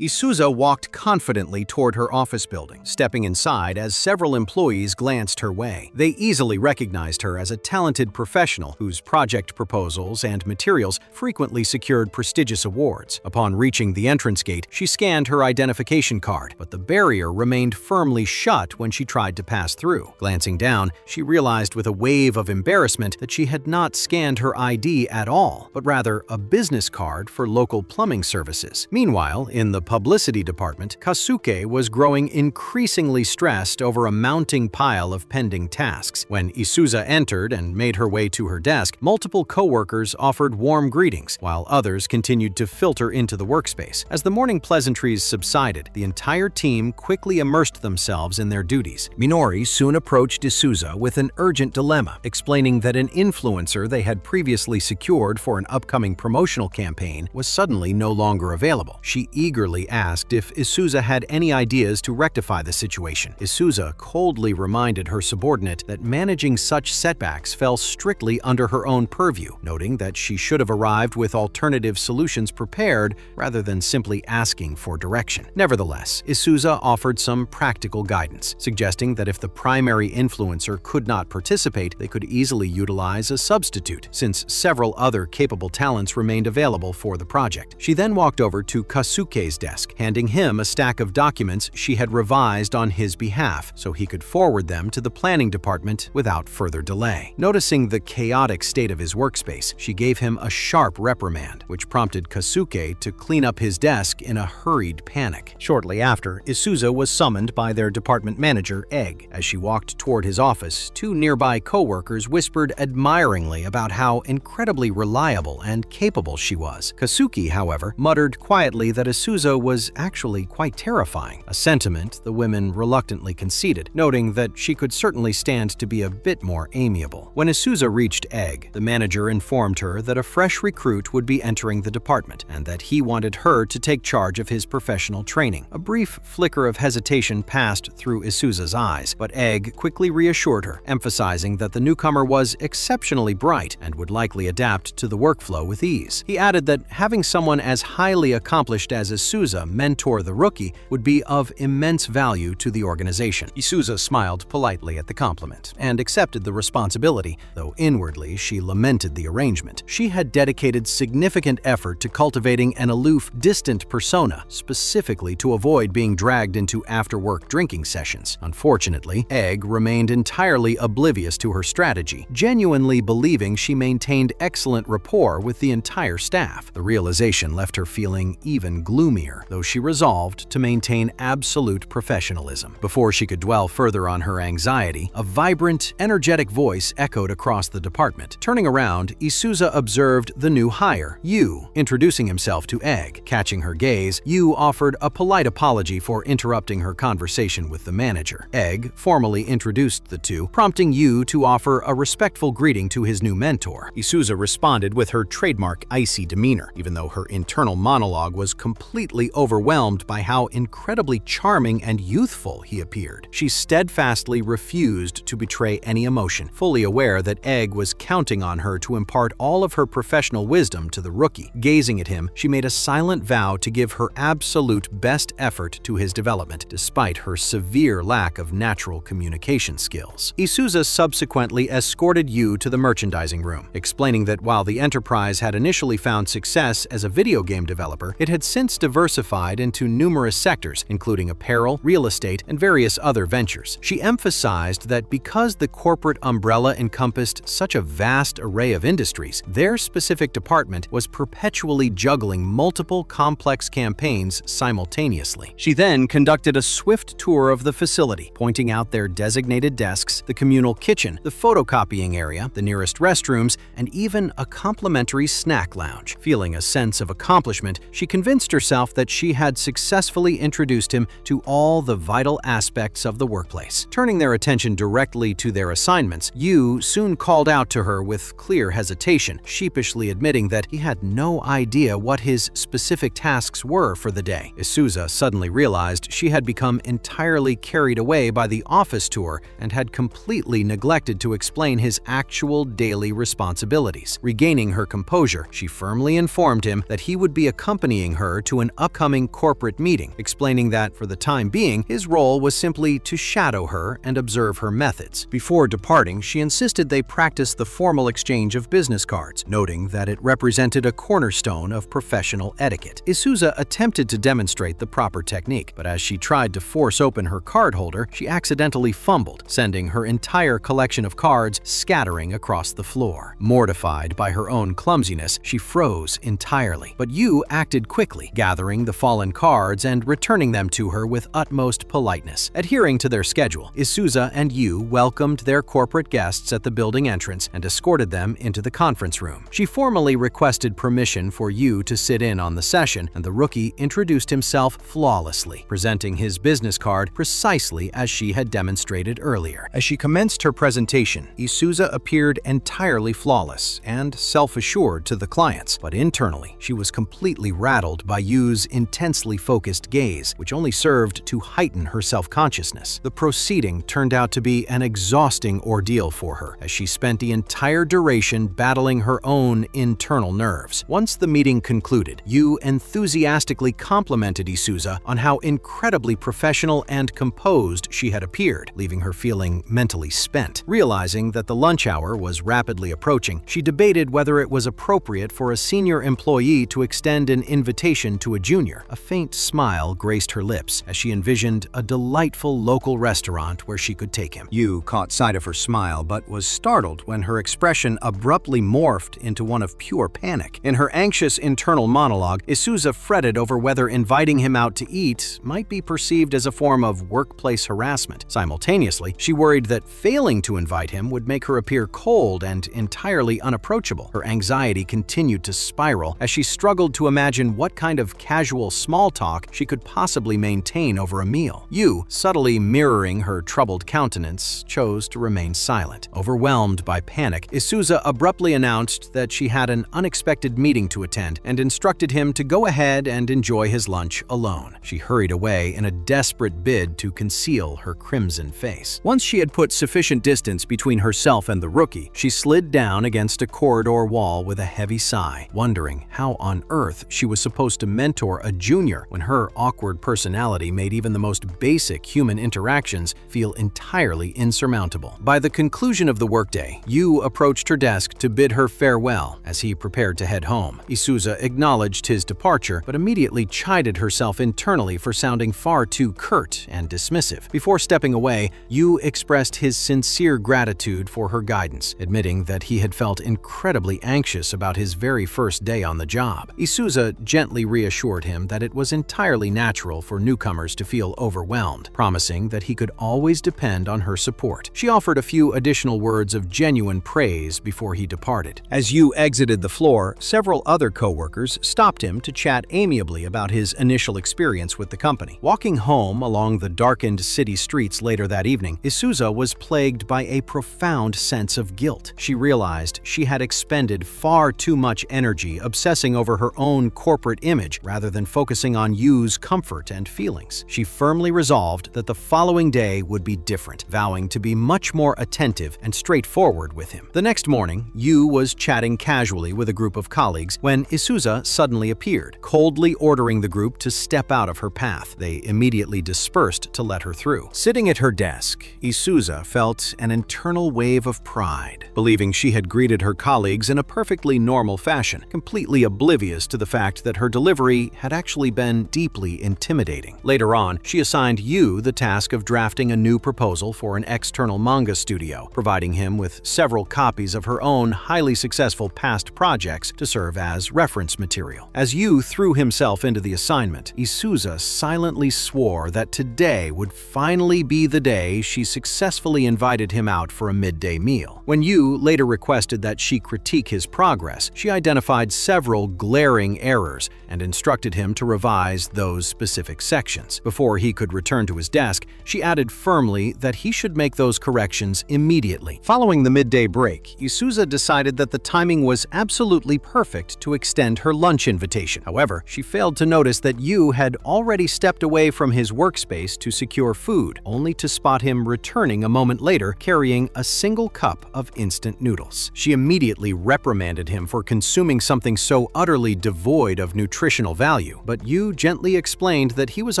Isuza walked confidently toward her office building, stepping inside as several employees glanced her way. They easily recognized her as a talented professional whose project proposals and materials frequently secured prestigious awards. Upon reaching the entrance gate, she scanned her identification card, but the barrier remained firmly shut when she tried to pass through. Glancing down, she realized with a wave of embarrassment that she had not scanned her ID at all, but rather a business card for local plumbing services. Meanwhile, in the publicity department, Kasuke was growing increasingly stressed over a mounting pile of pending tasks. When Isuza entered and made her way to her desk, multiple coworkers offered warm greetings, while others continued to filter into the workspace. As the morning pleasantries subsided, the entire team quickly immersed themselves in their duties. Minori soon approached Isuza with an urgent dilemma, explaining that an influencer they had previously secured for an upcoming promotional campaign was suddenly no longer available. She eagerly asked if Isuza had any ideas to rectify the situation. Isuza coldly reminded her subordinate that managing such setbacks fell strictly under her own purview, noting that she should have arrived with alternative solutions prepared rather than simply asking for direction. Nevertheless, Isuza offered some practical guidance, suggesting that if the primary influencer could not participate, they could easily utilize a substitute, since several other capable talents remained available for the project. She then walked over to Kasuke's desk, handing him a stack of documents she had revised on his behalf so he could forward them to the planning department without further delay. Noticing the chaotic state of his workspace, she gave him a sharp reprimand, which prompted Kasuke to clean up his desk in a hurried panic. Shortly after, Isuza was summoned by their department manager, Egg. As she walked toward his office, two nearby coworkers whispered admiringly about how incredibly reliable and capable she was. Kasuke, however, muttered quietly that Isuza was actually quite terrifying, a sentiment the women reluctantly conceded, noting that she could certainly stand to be a bit more amiable. When Isuza reached Egg, the manager informed her that a fresh recruit would be entering the department and that he wanted her to take charge of his professional training. A brief flicker of hesitation passed through Isuza's eyes, but Egg quickly reassured her, emphasizing that the newcomer was exceptionally bright and would likely adapt to the workflow with ease. He added that having someone as highly accomplished as Isuza mentor the rookie would be of immense value to the organization. Isuza smiled politely at the compliment and accepted the responsibility, though inwardly she lamented the arrangement. She had dedicated significant effort to cultivating an aloof, distant persona, specifically to avoid being dragged into after-work drinking sessions. Unfortunately, Egg remained entirely oblivious to her strategy, genuinely believing she maintained excellent rapport with the entire staff. The realization left her feeling even gloomier, though she resolved to maintain absolute professionalism. Before she could dwell further on her anxiety, a vibrant, energetic voice echoed across the department. Turning around, Isuza observed the new hire, Yu, introducing himself to Egg. Catching her gaze, Yu offered a polite apology for interrupting her conversation with the manager. Egg formally introduced the two, prompting Yu to offer a respectful greeting to his new mentor. Isuza responded with her trademark icy demeanor, even though her internal monologue was completely overwhelmed by how incredibly charming and youthful he appeared. She steadfastly refused to betray any emotion, fully aware that Egg was counting on her to impart all of her professional wisdom to the rookie. Gazing at him, she made a silent vow to give her absolute best effort to his development, despite her severe lack of natural communication skills. Isuza subsequently escorted Yu to the merchandising room, explaining that while the enterprise had initially found success as a video game developer, it had since diversified into numerous sectors, including apparel, real estate, and various other ventures. She emphasized that because the corporate umbrella encompassed such a vast array of industries, their specific department was perpetually juggling multiple complex campaigns simultaneously. She then conducted a swift tour of the facility, pointing out their designated desks, the communal kitchen, the photocopying area, the nearest restrooms, and even a complimentary snack lounge. Feeling a sense of accomplishment, she convinced herself that she had successfully introduced him to all the vital aspects of the workplace. Turning their attention directly to their assignments, Yu soon called out to her with clear hesitation, sheepishly admitting that he had no idea what his specific tasks were for the day. Isuza suddenly realized she had become entirely carried away by the office tour and had completely neglected to explain his actual daily responsibilities. Regaining her composure, she firmly informed him that he would be accompanying her to an upcoming corporate meeting, explaining that for the time being, his role was simply to shadow her and observe her methods. Before departing, she insisted they practice the formal exchange of business cards, noting that it represented a cornerstone of professional etiquette. Azusa attempted to demonstrate the proper technique, but as she tried to force open her card holder, she accidentally fumbled, sending her entire collection of cards scattering across the floor. Mortified by her own clumsiness, she froze entirely, but Yu acted quickly, gathering the fallen cards and returning them to her with utmost politeness. Adhering to their schedule, Azusa and Yu welcomed their corporate guests at the building entrance and escorted them into the conference room. She formally requested permission for Yu to sit in on the session, and the rookie introduced himself flawlessly, presenting his business card precisely as she had demonstrated earlier. As she commenced her presentation, Azusa appeared entirely flawless and self-assured to the clients, but internally, she was completely rattled by Yu's intensely focused gaze, which only served to heighten her self-consciousness. The proceeding turned out to be an exhausting ordeal for her, as she spent the entire duration battling her own internal nerves. Once the meeting concluded, Yu enthusiastically complimented Azusa on how incredibly professional and composed she had appeared, leaving her feeling mentally spent. Realizing that the lunch hour was rapidly approaching, she debated whether it was appropriate for a senior employee to extend an invitation to a junior. A faint smile graced her lips as she envisioned a delightful local restaurant where she could take him. Yu caught sight of her smile but was startled when her expression abruptly morphed into one of pure panic. In her anxious internal monologue, Azusa fretted over whether inviting him out to eat might be perceived as a form of workplace harassment. Simultaneously, she worried that failing to invite him would make her appear cold and entirely unapproachable. Her anxiety continued to spiral as she struggled to imagine what kind of casual small talk she could possibly maintain over a meal. Yu, subtly mirroring her troubled countenance, chose to remain silent. Overwhelmed by panic, Azusa abruptly announced that she had an unexpected meeting to attend and instructed him to go ahead and enjoy his lunch alone. She hurried away in a desperate bid to conceal her crimson face. Once she had put sufficient distance between herself and the rookie, she slid down against a corridor wall with a heavy sigh, wondering how on earth she was supposed to mentor a junior when her awkward personality made even the most basic human interactions feel entirely insurmountable. By the conclusion of the workday, Yu approached her desk to bid her farewell as he prepared to head home. Azusa acknowledged his departure, but immediately chided herself internally for sounding far too curt and dismissive. Before stepping away, Yu expressed his sincere gratitude for her guidance, admitting that he had felt incredibly anxious about his very first day on the job. Azusa gently reassured him that it was entirely natural for newcomers to feel overwhelmed, promising that he could always depend on her support. She offered a few additional words of genuine praise before he departed. As Yu exited the floor, several other co-workers stopped him to chat amiably about his initial experience with the company. Walking home along the darkened city streets later that evening, Azusa was plagued by a profound sense of guilt. She realized she had expended far too much energy obsessing over her own corporate image rather than focusing on Yu's comfort and feelings. She firmly resolved that the following day would be different, vowing to be much more attentive and straightforward with him. The next morning, Yu was chatting casually with a group of colleagues when Azusa suddenly appeared, coldly ordering the group to step out of her path. They immediately dispersed to let her through. Sitting at her desk, Azusa felt an internal wave of pride, believing she had greeted her colleagues in a perfectly normal fashion, completely oblivious to the fact that her delivery had actually been deeply intimidating. Later on, she assigned Yu the task of drafting a new proposal for an external manga studio, providing him with several copies of her own highly successful past projects to serve as reference material. As Yu threw himself into the assignment, Azusa silently swore that today would finally be the day she successfully invited him out for a midday meal. When Yu later requested that she critique his progress, she identified several glaring errors and instructed him to revise those specific sections. Before he could return to his desk, she added firmly that he should make those corrections immediately. Following the midday break, Azusa decided that the timing was absolutely perfect to extend her lunch invitation. However, she failed to notice that Yu had already stepped away from his workspace to secure food, only to spot him returning a moment later carrying a single cup of instant noodles. She immediately reprimanded him for consuming something so utterly devoid of nutritional value value, but Yu gently explained that he was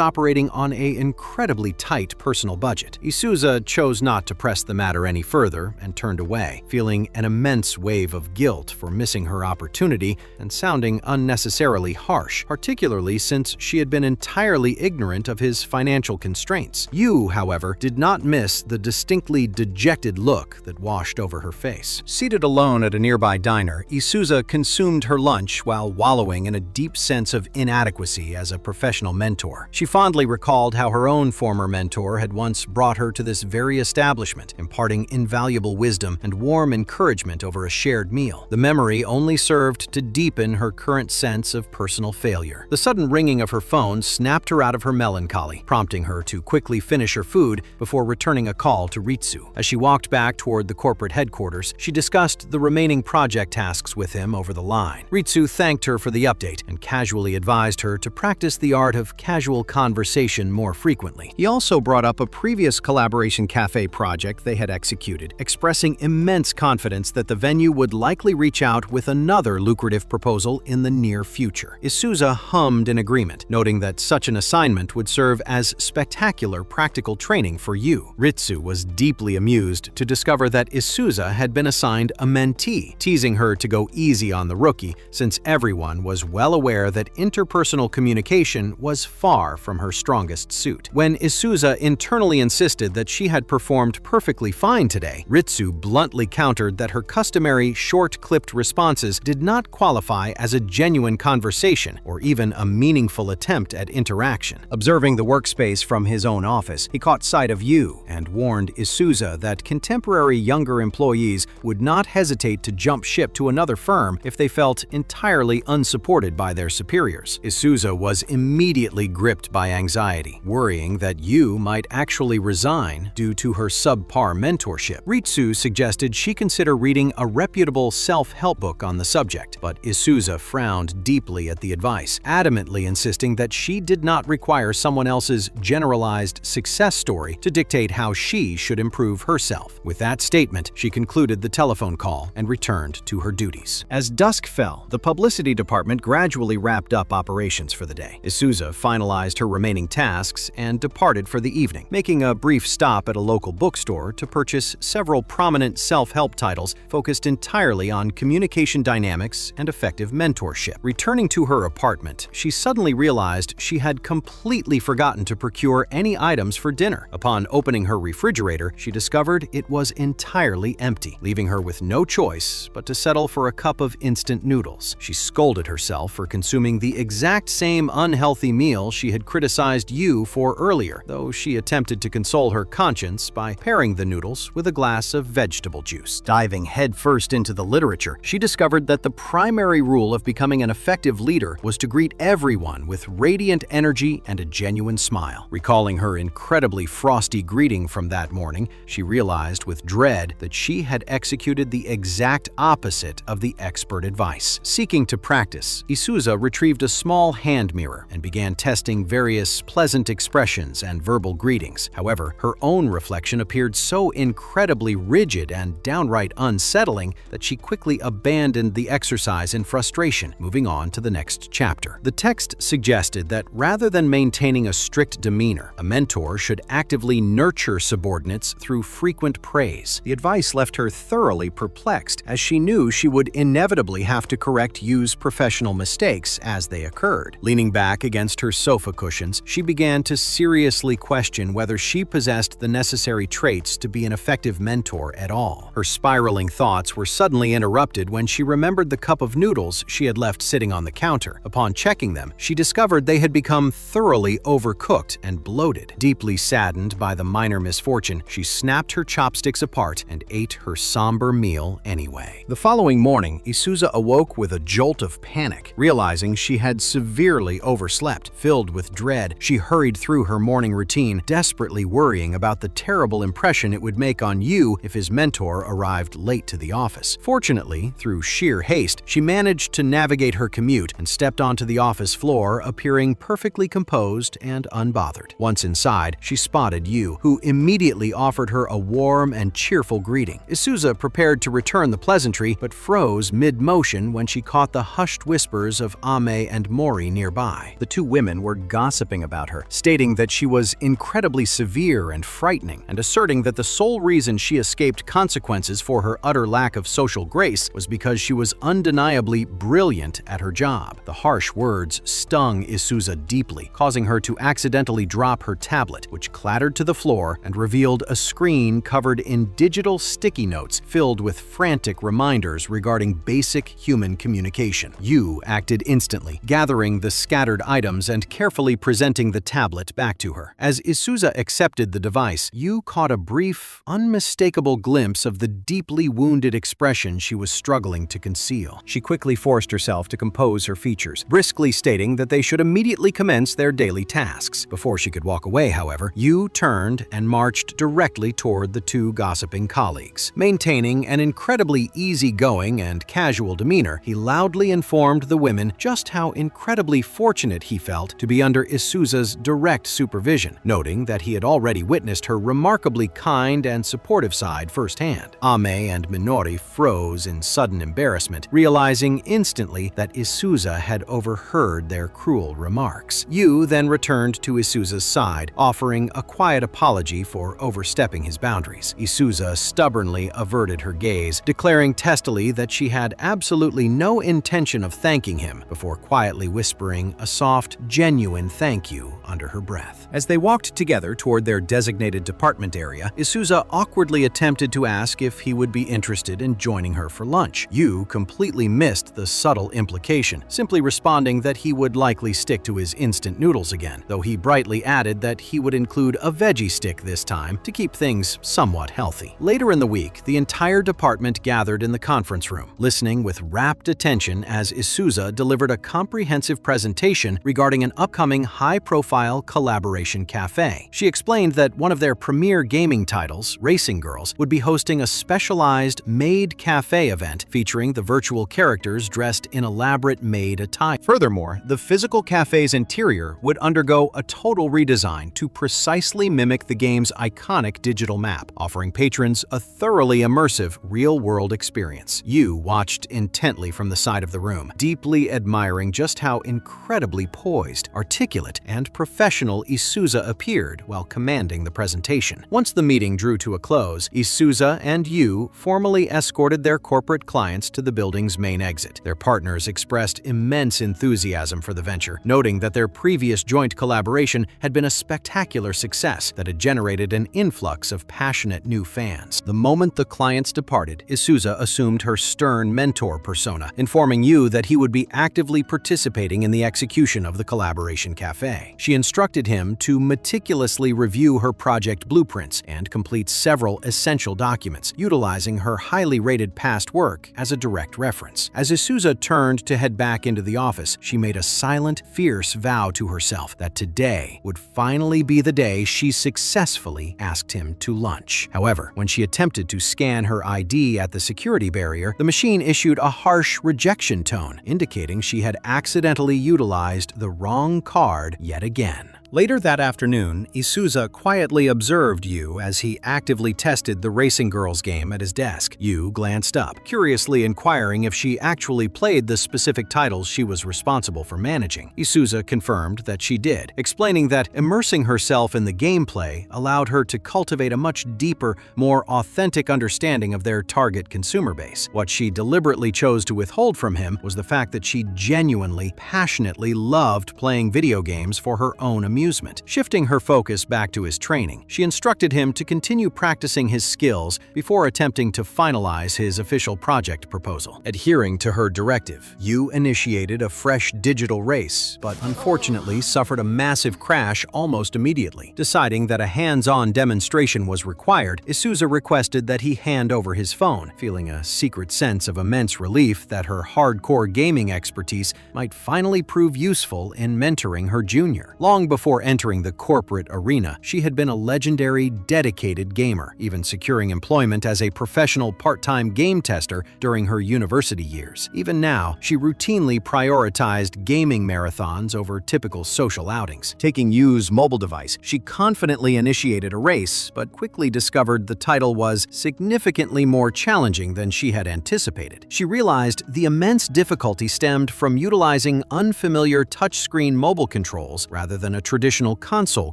operating on an incredibly tight personal budget. Isuza chose not to press the matter any further and turned away, feeling an immense wave of guilt for missing her opportunity and sounding unnecessarily harsh, particularly since she had been entirely ignorant of his financial constraints. Yu, however, did not miss the distinctly dejected look that washed over her face. Seated alone at a nearby diner, Isuza consumed her lunch while wallowing in a deep sense of inadequacy as a professional mentor. She fondly recalled how her own former mentor had once brought her to this very establishment, imparting invaluable wisdom and warm encouragement over a shared meal. The memory only served to deepen her current sense of personal failure. The sudden ringing of her phone snapped her out of her melancholy, prompting her to quickly finish her food before returning a call to Ritsu. As she walked back toward the corporate headquarters, she discussed the remaining project tasks with him over the line. Ritsu thanked her for the update and casually advised her to practice the art of casual conversation more frequently. He also brought up a previous collaboration cafe project they had executed, expressing immense confidence that the venue would likely reach out with another lucrative proposal in the near future. Isuza hummed in agreement, noting that such an assignment would serve as spectacular practical training for Yu. Ritsu was deeply amused to discover that Isuza had been assigned a mentee, teasing her to go easy on the rookie since everyone was well aware that interpersonal communication was far from her strongest suit. When Isuza internally insisted that she had performed perfectly fine today, Ritsu bluntly countered that her customary short-clipped responses did not qualify as a genuine conversation or even a meaningful attempt at interaction. Observing the workspace from his own office, he caught sight of Yu and warned Isuza that contemporary younger employees would not hesitate to jump ship to another firm if they felt entirely unsupported by their superiors. Isuza was immediately gripped by anxiety, worrying that Yu might actually resign due to her subpar mentorship. Ritsu suggested she consider reading a reputable self-help book on the subject, but Isuza frowned deeply at the advice, adamantly insisting that she did not require someone else's generalized success story to dictate how she should improve herself. With that statement, she concluded the telephone call and returned to her duties. As dusk fell, the publicity department gradually wrapped up operations for the day. Isuza finalized her remaining tasks and departed for the evening, making a brief stop at a local bookstore to purchase several prominent self-help titles focused entirely on communication dynamics and effective mentorship. Returning to her apartment, she suddenly realized she had completely forgotten to procure any items for dinner. Upon opening her refrigerator, she discovered it was entirely empty, leaving her with no choice but to settle for a cup of instant noodles. She scolded herself for consuming the exact same unhealthy meal she had criticized Yu for earlier, though she attempted to console her conscience by pairing the noodles with a glass of vegetable juice. Diving headfirst into the literature, she discovered that the primary rule of becoming an effective leader was to greet everyone with radiant energy and a genuine smile. Recalling her incredibly frosty greeting from that morning, she realized with dread that she had executed the exact opposite of the expert advice. Seeking to practice, Isuza retrieved a small hand mirror and began testing various pleasant expressions and verbal greetings. However, her own reflection appeared so incredibly rigid and downright unsettling that she quickly abandoned the exercise in frustration, moving on to the next chapter. The text suggested that rather than maintaining a strict demeanor, a mentor should actively nurture subordinates through frequent praise. The advice left her thoroughly perplexed, as she knew she would inevitably have to correct Yu's professional mistakes as they occurred. Leaning back against her sofa cushions, she began to seriously question whether she possessed the necessary traits to be an effective mentor at all. Her spiraling thoughts were suddenly interrupted when she remembered the cup of noodles she had left sitting on the counter. Upon checking them, she discovered they had become thoroughly overcooked and bloated. Deeply saddened by the minor misfortune, she snapped her chopsticks apart and ate her somber meal anyway. The following morning, Isuza awoke with a jolt of panic, realizing she had severely overslept. Filled with dread, she hurried through her morning routine, desperately worrying about the terrible impression it would make on Yu if his mentor arrived late to the office. Fortunately, through sheer haste, she managed to navigate her commute and stepped onto the office floor, appearing perfectly composed and unbothered. Once inside, she spotted Yu, who immediately offered her a warm and cheerful greeting. Isuza prepared to return the pleasantry, but froze mid-motion when she caught the hushed whispers of Ame and and Mori nearby. The two women were gossiping about her, stating that she was incredibly severe and frightening, and asserting that the sole reason she escaped consequences for her utter lack of social grace was because she was undeniably brilliant at her job. The harsh words stung Azusa deeply, causing her to accidentally drop her tablet, which clattered to the floor and revealed a screen covered in digital sticky notes filled with frantic reminders regarding basic human communication. Yu acted instantly, gathering the scattered items and carefully presenting the tablet back to her. As Azusa accepted the device, Yu caught a brief, unmistakable glimpse of the deeply wounded expression she was struggling to conceal. She quickly forced herself to compose her features, briskly stating that they should immediately commence their daily tasks. Before she could walk away, however, Yu turned and marched directly toward the two gossiping colleagues. Maintaining an incredibly easygoing and casual demeanor, he loudly informed the women just how incredibly fortunate he felt to be under Azusa's direct supervision, noting that he had already witnessed her remarkably kind and supportive side firsthand. Ame and Minori froze in sudden embarrassment, realizing instantly that Azusa had overheard their cruel remarks. Yu then returned to Azusa's side, offering a quiet apology for overstepping his boundaries. Azusa stubbornly averted her gaze, declaring testily that she had absolutely no intention of thanking him, before quietly whispering a soft, genuine thank you under her breath. As they walked together toward their designated department area, Azusa awkwardly attempted to ask if he would be interested in joining her for lunch. Yu completely missed the subtle implication, simply responding that he would likely stick to his instant noodles again, though he brightly added that he would include a veggie stick this time to keep things somewhat healthy. Later in the week, the entire department gathered in the conference room, listening with rapt attention as Azusa delivered a comprehensive presentation regarding an upcoming high-profile collaboration cafe. She explained that one of their premier gaming titles, Racing Girls, would be hosting a specialized maid cafe event featuring the virtual characters dressed in elaborate maid attire. Furthermore, the physical cafe's interior would undergo a total redesign to precisely mimic the game's iconic digital map, offering patrons a thoroughly immersive, real-world experience. Yu watched intently from the side of the room, deeply admiring just how incredibly poised, articulate, and professional Azusa appeared while commanding the presentation. Once the meeting drew to a close, Azusa and Yu formally escorted their corporate clients to the building's main exit. Their partners expressed immense enthusiasm for the venture, noting that their previous joint collaboration had been a spectacular success that had generated an influx of passionate new fans. The moment the clients departed, Azusa assumed her stern mentor persona, informing Yu that he would be actively participating in the execution of the collaboration cafe. She instructed him to meticulously review her project blueprints and complete several essential documents, utilizing her highly rated past work as a direct reference. As Azusa turned to head back into the office, she made a silent, fierce vow to herself that today would finally be the day she successfully asked him to lunch. However, when she attempted to scan her ID at the security barrier, the machine issued a harsh rejection tone, indicating she had accidentally utilized the wrong card yet again. Later that afternoon, Azusa quietly observed Yu as he actively tested the Racing Girls game at his desk. Yu glanced up, curiously inquiring if she actually played the specific titles she was responsible for managing. Azusa confirmed that she did, explaining that immersing herself in the gameplay allowed her to cultivate a much deeper, more authentic understanding of their target consumer base. What she deliberately chose to withhold from him was the fact that she genuinely, passionately loved playing video games for her own amusement. Shifting her focus back to his training, she instructed him to continue practicing his skills before attempting to finalize his official project proposal. Adhering to her directive, Yu initiated a fresh digital race, but unfortunately suffered a massive crash almost immediately. Deciding that a hands-on demonstration was required, Azusa requested that he hand over his phone, feeling a secret sense of immense relief that her hardcore gaming expertise might finally prove useful in mentoring her junior. Long before before entering the corporate arena, she had been a legendary, dedicated gamer, even securing employment as a professional part-time game tester during her university years. Even now, she routinely prioritized gaming marathons over typical social outings. Taking Yu's mobile device, she confidently initiated a race, but quickly discovered the title was significantly more challenging than she had anticipated. She realized the immense difficulty stemmed from utilizing unfamiliar touchscreen mobile controls rather than a traditional console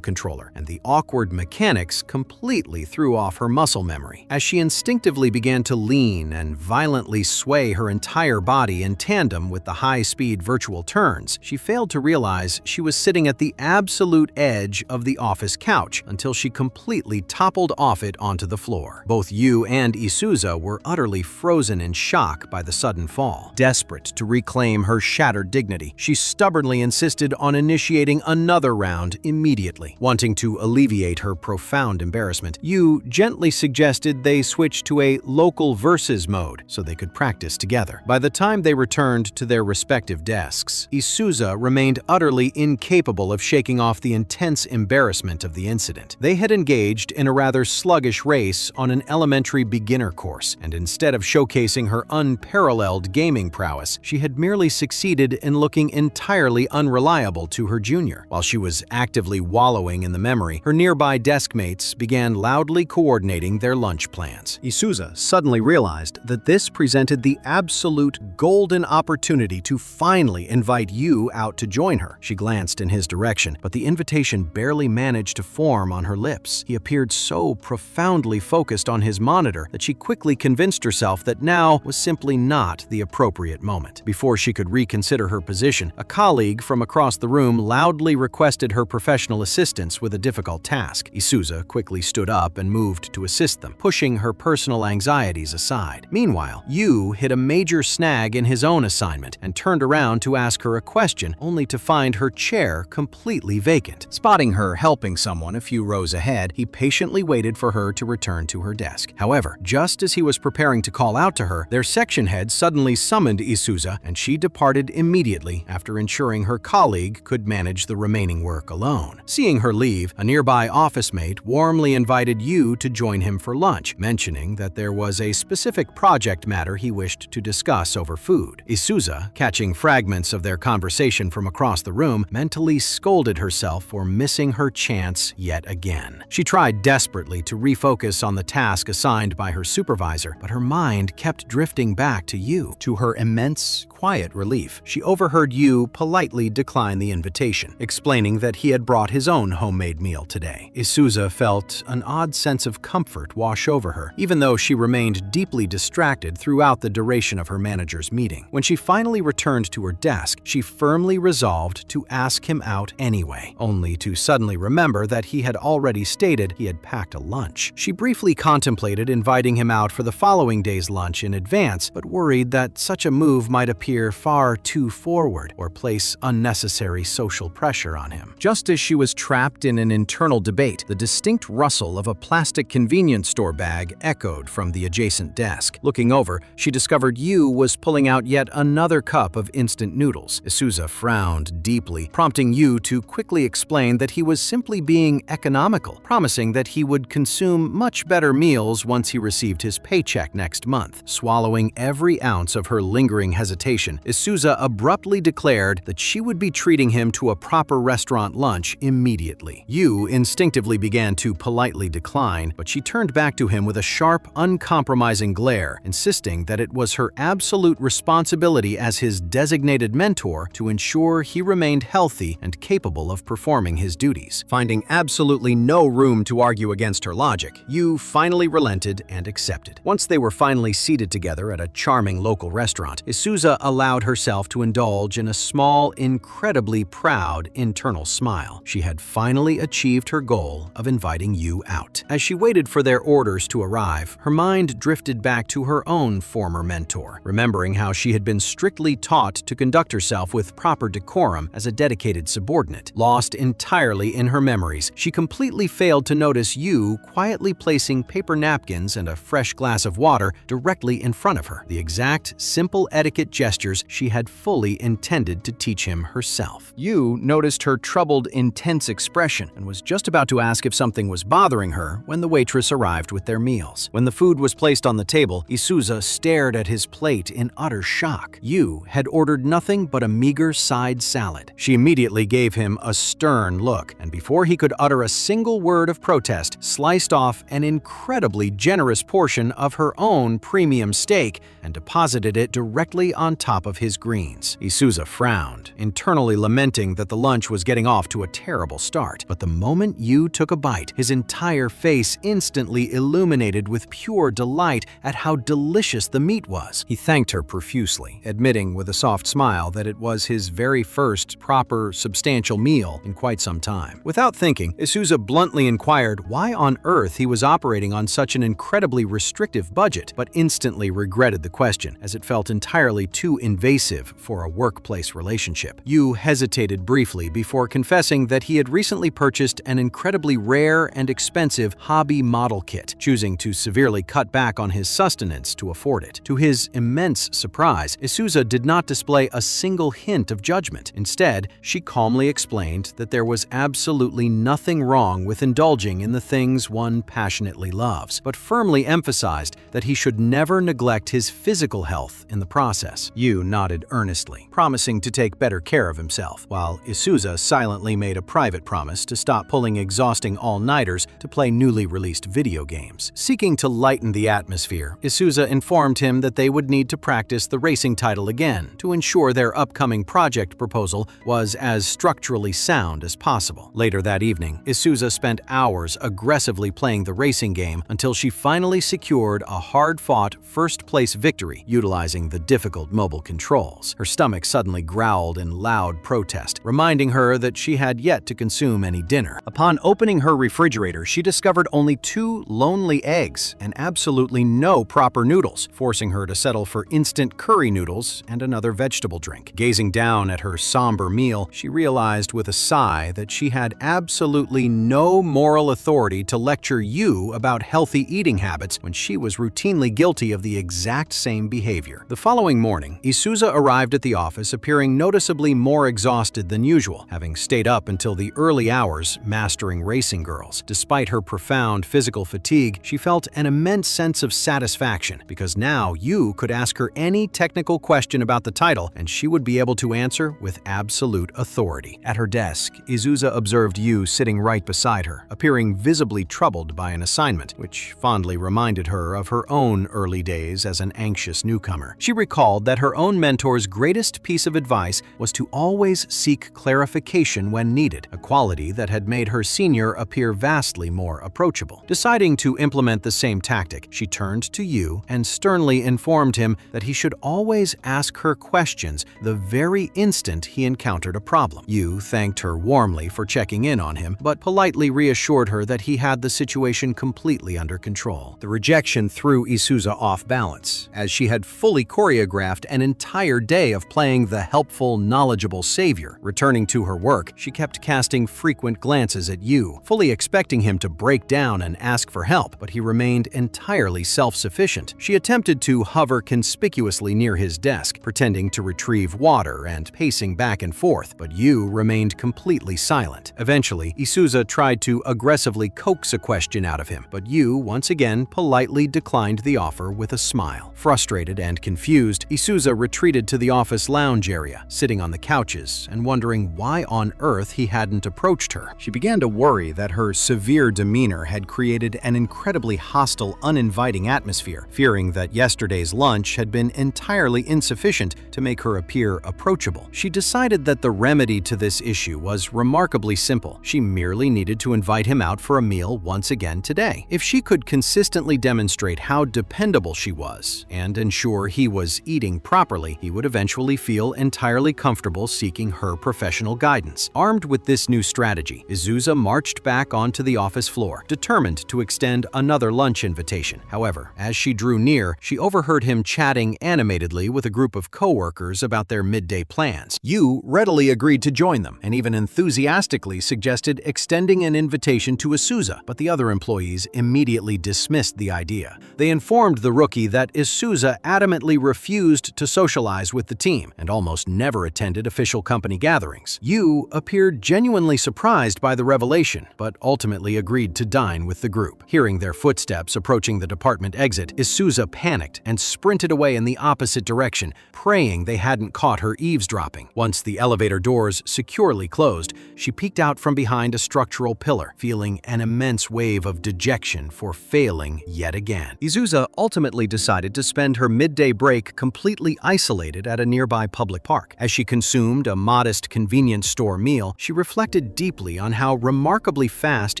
controller, and the awkward mechanics completely threw off her muscle memory. As she instinctively began to lean and violently sway her entire body in tandem with the high-speed virtual turns, she failed to realize she was sitting at the absolute edge of the office couch until she completely toppled off it onto the floor. Both Yu and Isuza were utterly frozen in shock by the sudden fall. Desperate to reclaim her shattered dignity, she stubbornly insisted on initiating another round immediately. Wanting to alleviate her profound embarrassment, Yu gently suggested they switch to a local versus mode so they could practice together. By the time they returned to their respective desks, Isuza remained utterly incapable of shaking off the intense embarrassment of the incident. They had engaged in a rather sluggish race on an elementary beginner course, and instead of showcasing her unparalleled gaming prowess, she had merely succeeded in looking entirely unreliable to her junior. While she was actively wallowing in the memory, her nearby deskmates began loudly coordinating their lunch plans. Isuza suddenly realized that this presented the absolute golden opportunity to finally invite Yu out to join her. She glanced in his direction, but the invitation barely managed to form on her lips. He appeared so profoundly focused on his monitor that she quickly convinced herself that now was simply not the appropriate moment. Before she could reconsider her position, a colleague from across the room loudly requested her professional assistance with a difficult task. Isuza quickly stood up and moved to assist them, pushing her personal anxieties aside. Meanwhile, Yu hit a major snag in his own assignment and turned around to ask her a question, only to find her chair completely vacant. Spotting her helping someone a few rows ahead, he patiently waited for her to return to her desk. However, just as he was preparing to call out to her, their section head suddenly summoned Isuza, and she departed immediately after ensuring her colleague could manage the remaining work alone. Seeing her leave, a nearby office mate warmly invited Yu to join him for lunch, mentioning that there was a specific project matter he wished to discuss over food. Isuza, catching fragments of their conversation from across the room, mentally scolded herself for missing her chance yet again. She tried desperately to refocus on the task assigned by her supervisor, but her mind kept drifting back to Yu. To her immense, quiet relief, she overheard Yu politely decline the invitation, explaining that he had brought his own homemade meal today. Isuza felt an odd sense of comfort wash over her, even though she remained deeply distracted throughout the duration of her manager's meeting. When she finally returned to her desk, she firmly resolved to ask him out anyway, only to suddenly remember that he had already stated he had packed a lunch. She briefly contemplated inviting him out for the following day's lunch in advance, but worried that such a move might appear far too forward or place unnecessary social pressure on him. Just as she was trapped in an internal debate, the distinct rustle of a plastic convenience store bag echoed from the adjacent desk. Looking over, she discovered Yu was pulling out yet another cup of instant noodles. Isuza frowned deeply, prompting Yu to quickly explain that he was simply being economical, promising that he would consume much better meals once he received his paycheck next month. Swallowing every ounce of her lingering hesitation, Isuza abruptly declared that she would be treating him to a proper restaurant lunch immediately. Yu instinctively began to politely decline, but she turned back to him with a sharp, uncompromising glare, insisting that it was her absolute responsibility as his designated mentor to ensure he remained healthy and capable of performing his duties. Finding absolutely no room to argue against her logic, Yu finally relented and accepted. Once they were finally seated together at a charming local restaurant, Isuza allowed herself to indulge in a small, incredibly proud internal smile. She had finally achieved her goal of inviting Yu out. As she waited for their orders to arrive, her mind drifted back to her own former mentor, remembering how she had been strictly taught to conduct herself with proper decorum as a dedicated subordinate. Lost entirely in her memories, she completely failed to notice Yu quietly placing paper napkins and a fresh glass of water directly in front of her, the exact simple etiquette gestures she had fully intended to teach him herself. Yu noticed her troubled troubled, intense expression and was just about to ask if something was bothering her when the waitress arrived with their meals. When the food was placed on the table, Azusa stared at his plate in utter shock. Yu had ordered nothing but a meager side salad. She immediately gave him a stern look, and before he could utter a single word of protest, sliced off an incredibly generous portion of her own premium steak and deposited it directly on top of his greens. Azusa frowned, internally lamenting that the lunch was getting off to a terrible start. But the moment Yu took a bite, his entire face instantly illuminated with pure delight at how delicious the meat was. He thanked her profusely, admitting with a soft smile that it was his very first proper, substantial meal in quite some time. Without thinking, Azusa bluntly inquired why on earth he was operating on such an incredibly restrictive budget, but instantly regretted the question, as it felt entirely too invasive for a workplace relationship. Yu hesitated briefly before confessing that he had recently purchased an incredibly rare and expensive hobby model kit, choosing to severely cut back on his sustenance to afford it. To his immense surprise, Azusa did not display a single hint of judgment. Instead, she calmly explained that there was absolutely nothing wrong with indulging in the things one passionately loves, but firmly emphasized that he should never neglect his physical health in the process. Yu nodded earnestly, promising to take better care of himself, while Azusa silently made a private promise to stop pulling exhausting all-nighters to play newly released video games. Seeking to lighten the atmosphere, Azusa informed him that they would need to practice the racing title again to ensure their upcoming project proposal was as structurally sound as possible. Later that evening, Azusa spent hours aggressively playing the racing game until she finally secured a hard-fought first-place victory utilizing the difficult mobile controls. Her stomach suddenly growled in loud protest, reminding her that she had yet to consume any dinner. Upon opening her refrigerator, she discovered only 2 lonely eggs and absolutely no proper noodles, forcing her to settle for instant curry noodles and another vegetable drink. Gazing down at her somber meal, she realized with a sigh that she had absolutely no moral authority to lecture Yu about healthy eating habits when she was routinely guilty of the exact same behavior. The following morning, Azusa arrived at the office appearing noticeably more exhausted than usual, having stayed up until the early hours mastering racing girls. Despite her profound physical fatigue, she felt an immense sense of satisfaction because now Yu could ask her any technical question about the title and she would be able to answer with absolute authority. At her desk, Azusa observed Yu sitting right beside her, appearing visibly troubled by an assignment, which fondly reminded her of her own early days as an anxious newcomer. She recalled that her own mentor's greatest piece of advice was to always seek clarification when needed, a quality that had made her senior appear vastly more approachable. Deciding to implement the same tactic, she turned to Yu and sternly informed him that he should always ask her questions the very instant he encountered a problem. Yu thanked her warmly for checking in on him, but politely reassured her that he had the situation completely under control. The rejection threw Azusa off balance, as she had fully choreographed an entire day of playing the helpful, knowledgeable savior. Returning to her work, she kept casting frequent glances at Yu, fully expecting him to break down and ask for help, but he remained entirely self-sufficient. She attempted to hover conspicuously near his desk, pretending to retrieve water and pacing back and forth, but Yu remained completely silent. Eventually, Azusa tried to aggressively coax a question out of him, but Yu once again politely declined the offer with a smile. Frustrated and confused, Azusa retreated to the office lounge area, sitting on the couches and wondering why on earth he hadn't approached her. She began to worry that her severe demeanor had created an incredibly hostile, uninviting atmosphere, fearing that yesterday's lunch had been entirely insufficient to make her appear approachable. She decided that the remedy to this issue was remarkably simple. She merely needed to invite him out for a meal once again today. If she could consistently demonstrate how dependable she was and ensure he was eating properly, he would eventually feel entirely comfortable seeking her professional guidance. Armed with this new strategy, Azusa marched back onto the office floor, determined to extend another lunch invitation. However, as she drew near, she overheard him chatting animatedly with a group of coworkers about their midday plans. Yu readily agreed to join them and even enthusiastically suggested extending an invitation to Azusa, but the other employees immediately dismissed the idea. They informed the rookie that Azusa adamantly refused to socialize with the team and almost never attended official company gatherings. Yu appeared genuinely surprised by the revelation, but ultimately agreed to dine with the group. Hearing their footsteps approaching the department exit, Azusa panicked and sprinted away in the opposite direction, praying they hadn't caught her eavesdropping. Once the elevator doors securely closed, she peeked out from behind a structural pillar, feeling an immense wave of dejection for failing yet again. Azusa ultimately decided to spend her midday break completely isolated at a nearby public park. As she consumed a modest convenience store meal, she reflected deeply on how remarkably fast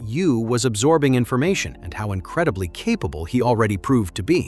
Yu was absorbing information and how incredibly capable he already proved to be.